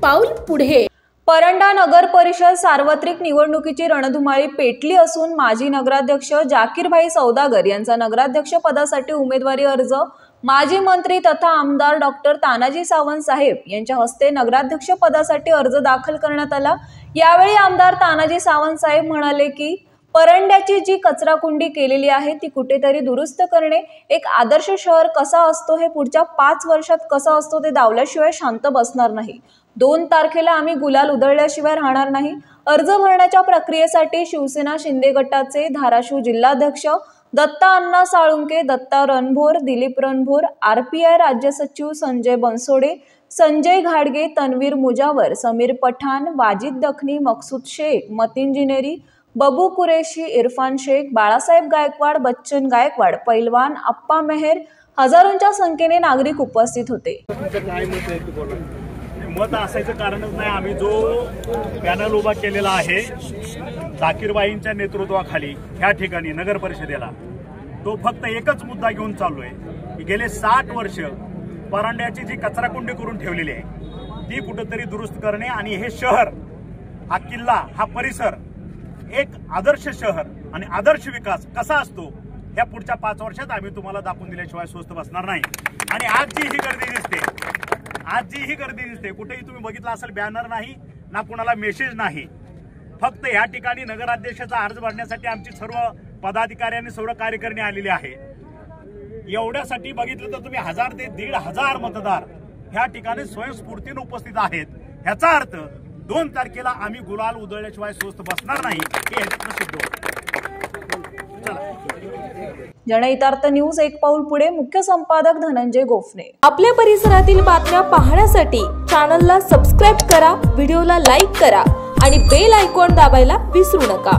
पाऊल पुढे। परंडा नगर परिषद सार्वत्रिक निवडणुकीची रणधुमाळी पेटली असून माजी नगराध्यक्ष जाकीरभाई सौदागर यांचा नगराध्यक्ष पदासाठी उमेदवारी अर्ज माजी मंत्री तथा आमदार डॉक्टर तानाजी सावंत साहेब यांच्या हस्ते नगराध्यक्ष पदासाठी अर्ज दाखल करण्यात आला। यावेळी आमदार तानाजी सावंत साहेब म्हणाले की परंड्याची जी कचराकुंडी केलेली आहे ती कुठेतरी दुरुस्त करणे, एक आदर्श शहर कसा असतो हे पुढच्या 5 वर्षात कसं असतो ते दावल्याशिवाय शांत बसणार नाही। 2 तारखेला आम्ही गुलाल उधळल्याशिवाय राहणार नाही। अर्ज भरण्याच्या प्रक्रियेसाठी शिवसेना शिंदे गटाचे धाराशिव जिल्हाध्यक्ष दत्ता अण्णा साळुंके, दत्ता रणभोर, दिलीप रणभोर, RPI राज्य सचिव संजय बनसोडे, संजय घाडगे, तन्वीर मुजावर, समीर पठाण, वाजिद दखनी, मकसूद शेख, मतीन जिनेरी, बबू कुरेशी, इरफान शेख, बाळासाहेब गायकवाड, बच्चन गायकवाड, पैलवान, अप्पा मेहर, हजारोंच्या संख्येने नागरिक उपस्थित होते। मत असायचं कारणच नाही। आम्ही जो पॅनल उभा केलेला आहे जाकीरबाईंच्या नेतृत्वाखाली ह्या ठिकाणी नगर परिषदेला, तो फक्त एकच मुद्दा घेऊन चाललोय की गेले 60 वर्ष परंड्याची जी कचराकुंडी करून ठेवलेली आहे ती कुठेतरी दुरुस्त करणे आणि हे शहर, हा किल्ला, हा परिसर एक आदर्श शहर आणि आदर्श विकास कसा असतो ह्या पुढच्या 5 वर्षात आम्ही तुम्हाला दाखवून दिल्याशिवाय स्वस्थ बसणार नाही। आणि आज जी ही गर्दी दिसते, कुठेही तुम्ही बघितलं असेल बॅनर नाही ना कुणाला मेसेज नाही, फक्त या ठिकाणी नगराध्यक्षाचा अर्ज भरण्यासाठी आमची सर्व पदाधिकारी आणि सर्व कार्यकर्ते आलेले आहे। एवढ्यासाठी बघितलं तर तुम्ही 1000 ते 1500 मतदार ह्या ठिकाणी स्वयंस्फूर्तीने उपस्थित आहेत। ह्याचा अर्थ 2 तारखेला आम्ही गुलाल उधळल्याशिवाय स्वस्थ बसणार नाही हे ह्याच्यातून सिद्ध होतं। जनहितार्थ न्यूज एक पाऊल पुढे, मुख्य संपादक धनंजय गोफणे। आपल्या परिसरातील बातम्या पाहण्यासाठी चॅनलला सबस्क्राईब करा, व्हिडिओला लाईक करा आणि बेल आयकॉन दाबायला विसरू नका।